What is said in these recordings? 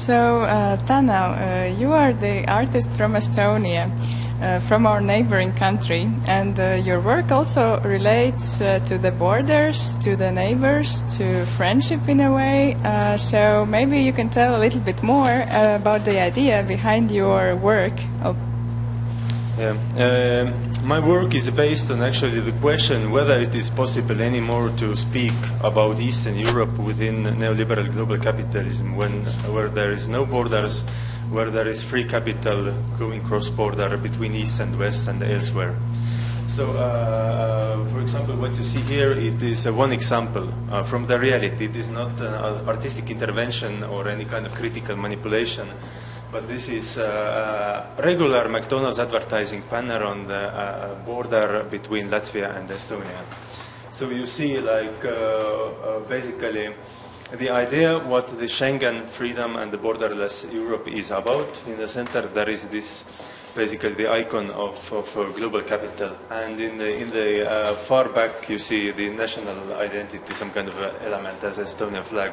Tanel, you are the artist from Estonia, from our neighboring country, and your work also relates to the borders, to the neighbors, to friendship in a way. So maybe you can tell a little bit more about the idea behind your work. My work is based on actually the question whether it is possible anymore to speak about Eastern Europe within neoliberal global capitalism where there is no borders, where there is free capital going cross-border between East and West and elsewhere. So, for example, what you see here, it is one example from the reality. It is not an artistic intervention or any kind of critical manipulation. But this is regular McDonald's advertising banner on the border between Latvia and Estonia. So you see, like, basically the idea what the Schengen freedom and the borderless Europe is about. In the center, there is this, basically the icon of global capital. And in the far back, you see the national identity, some kind of element as Estonian flag.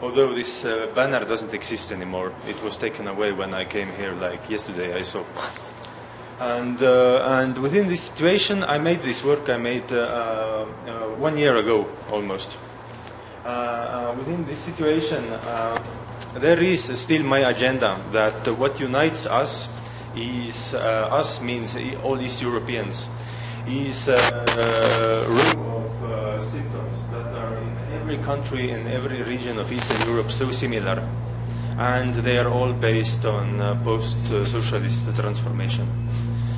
Although this banner doesn't exist anymore, it was taken away when I came here, like yesterday I saw. And within this situation, I made this work. I made 1 year ago, almost. Within this situation, there is still my agenda that what unites us is us means all East Europeans. Is a row of symptoms that are in every country and every region of Eastern Europe so similar, and they are all based on post-socialist transformation.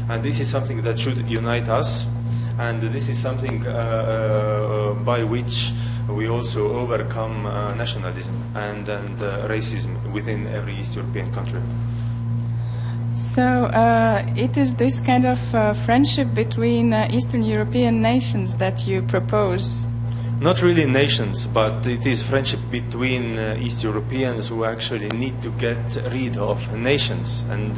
And this is something that should unite us, and this is something by which we also overcome nationalism and racism within every East European country. So it is this kind of friendship between Eastern European nations that you propose? Not really nations, but it is friendship between East Europeans who actually need to get rid of nations and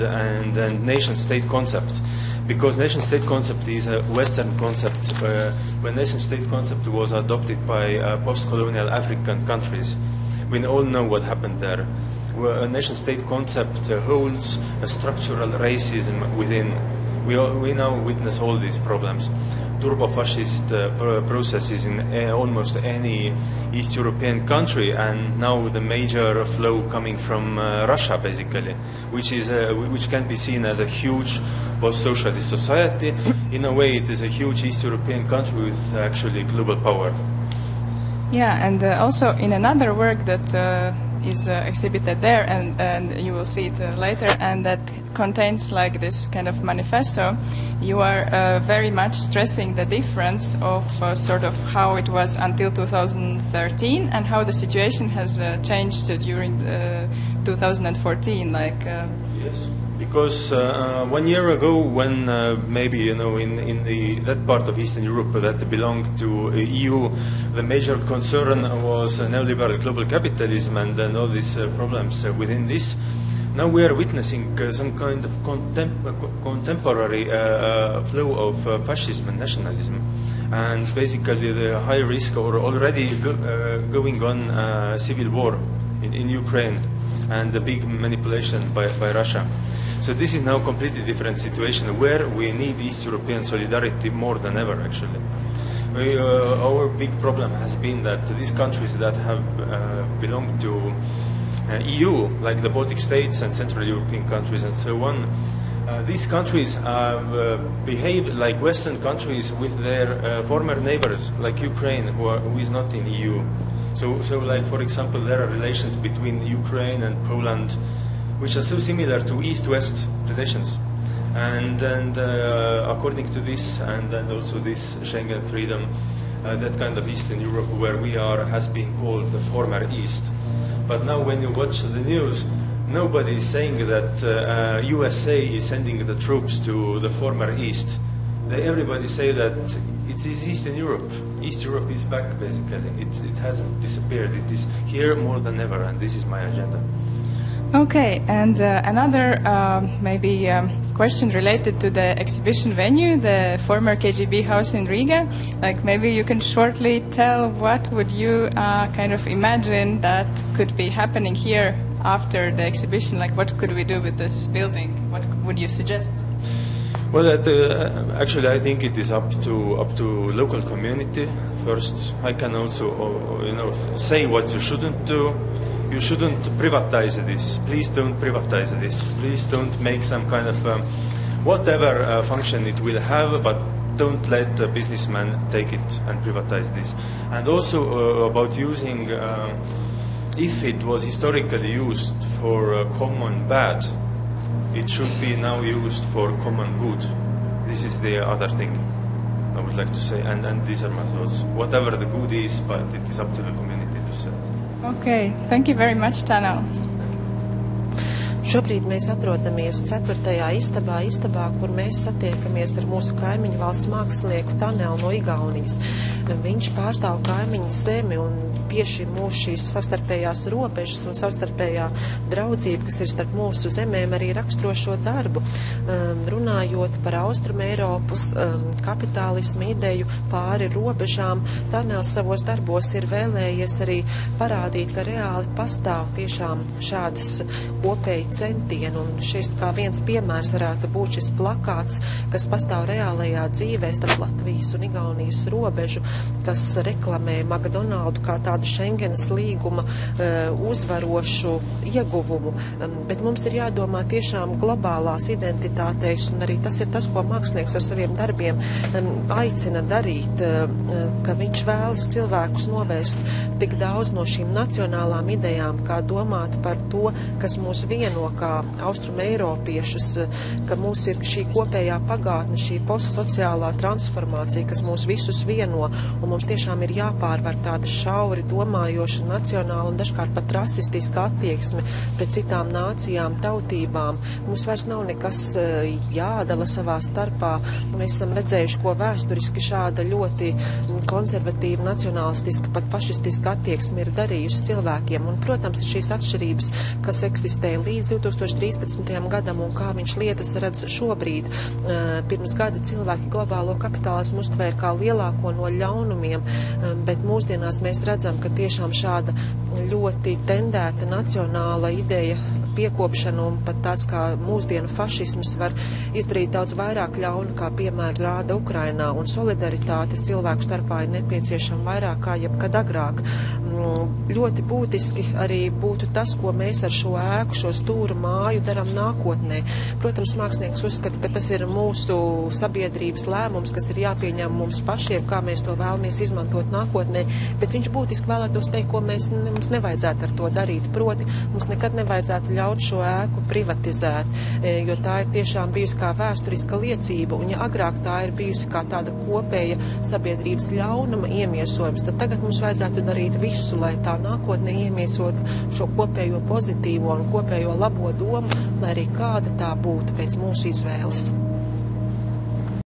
nation-state concept. Because nation-state concept is a Western concept. When nation-state concept was adopted by post-colonial African countries, we all know what happened there. Where a nation-state concept holds a structural racism within. We now witness all these problems. Turbo-fascist processes in almost any East European country, and now the major flow coming from Russia, basically, which can be seen as a huge post-socialist society. In a way, it is a huge East European country with actually global power. Yeah, and also in another work that is exhibited there, and you will see it later, and that contains like this kind of manifesto, you are very much stressing the difference of sort of how it was until 2013 and how the situation has changed during 2014. Yes, because 1 year ago, when maybe in that part of Eastern Europe that belonged to EU, the major concern was neoliberal global capitalism and all these problems within this. Now we are witnessing some kind of contemporary flow of fascism and nationalism, and basically the high risk or already going on civil war in Ukraine, and the big manipulation by Russia. So this is now a completely different situation where we need East European solidarity more than ever, actually. Our big problem has been that these countries that have belonged to EU, like the Baltic states and Central European countries and so on, these countries behave like Western countries with their former neighbors, like Ukraine, who is not in EU. So like, for example, there are relations between Ukraine and Poland, which are so similar to East-West relations. And according to this, and also this Schengen freedom, that kind of Eastern Europe where we are has been called the former East. But now when you watch the news, nobody is saying that USA is sending the troops to the former East. Everybody say that it is Eastern Europe. East Europe is back, basically. It hasn't disappeared. It is here more than ever, and this is my agenda. Okay, and another maybe question related to the exhibition venue, the former KGB house in Riga. Like, maybe you can shortly tell what would you kind of imagine that could be happening here after the exhibition, like what could we do with this building? What would you suggest? Well, actually, I think it is up to local community first. I can also, say what you shouldn't do. You shouldn't privatize this. Please don't privatize this. Please don't make some kind of whatever function it will have, but don't let a businessman take it and privatize this. And also about using, if it was historically used for common bad, it should be now used for common good. This is the other thing I would like to say, and these are my thoughts. Whatever the good is, but it is up to the community to set. Okay, thank you very much, Tanel. Šobrīd mēs atrodamies 4. istabā, kur mēs satiekamies ar mūsu kaimiņu valsts mākslinieku Tanelu no Igaunijas. Viņš pārstāv kaimiņu zemi un tieši mūsu šīs savstarpējās robežas un savstarpējā draudzība, kas ir starp mūsu zemēm, arī raksturo šo darbu. Runājot par Austrumu Eiropas kapitālismu ideju pāri robežām, Tanels savos darbos ir vēlējies arī parādīt, ka reāli pastāv tiešām šādas kopēji centieni, un šis kā viens piemērs varētu būt šis plakāts, kas pastāv reālajā dzīvē starp Latvijas un Igaunijas robežu, kas reklamē McDonaldu kā tādu Schengenas līguma uzvarošu ieguvumu, bet mums ir jādomā tiešām globālās identitātēs, un arī tas ir tas, ko mākslinieks ar saviem darbiem aicina darīt, ka viņš vēlas cilvēkus novērst tik daudz no šīm nacionālām idejām, kā domāt par to, kas mūs vieno kā Austrum Eiropiešus, ka mums ir šī kopējā pagātne, šī postsociālā transformācija, kas mūs visus vieno, un mums tiešām ir jāpārvar tāda šauri domājoša, nacionāla un dažkārt pat rasistiska attieksme pret citām nācijām, tautībām. Mums vairs nav nekas jādala savā starpā. Mēs esam redzējuši, ko vēsturiski šāda ļoti konservatīva, nacionalistiska, pat fašistiska attieksme ir darījusi cilvēkiem. Un, protams, ir šīs atšķirības, kas eksistē līdz 2013. gadam un kā viņš lietas redz šobrīd. Pirms gada cilvēki globālo kapitālismu uztvēra kā lielāko no ļaunumiem, bet mūsdienās mēs redzam, ka tiešām šāda ļoti tendēta nacionāla ideja piekopšana un pat tāds kā mūsdienu fašisms var izdarīt daudz vairāk ļaunu, kā piemēram rāda Ukrainā, un solidaritātes cilvēku starpā ir nepieciešama vairāk kā jebkad agrāk. Ļoti būtiski arī būtu tas, ko mēs ar šo ēku, šo stūra māju daram nākotnē. Protams, mākslinieks uzskata, ka tas ir mūsu sabiedrības lēmums, kas ir jāpieņem mums pašiem, kā mēs to vēlamies izmantot nākotnē, bet viņš būtiski vēlētos teikt, ko mums nevajadzētu ar to darīt. Proti, mums nekad nevajadzētu ļaut šo ēku privatizēt, jo tā ir tiešām bijusi kā vēsturiska liecība, un ja agrāk tā ir bijusi kā tāda kopēja sabiedrības ļaunuma iemiesojums, tad tagad mums vajadzētu darīt visu, lai tā nākotnē iemiesotu šo kopējo pozitīvo un kopējo labo domu, lai arī kāda tā būtu pēc mūsu izvēles.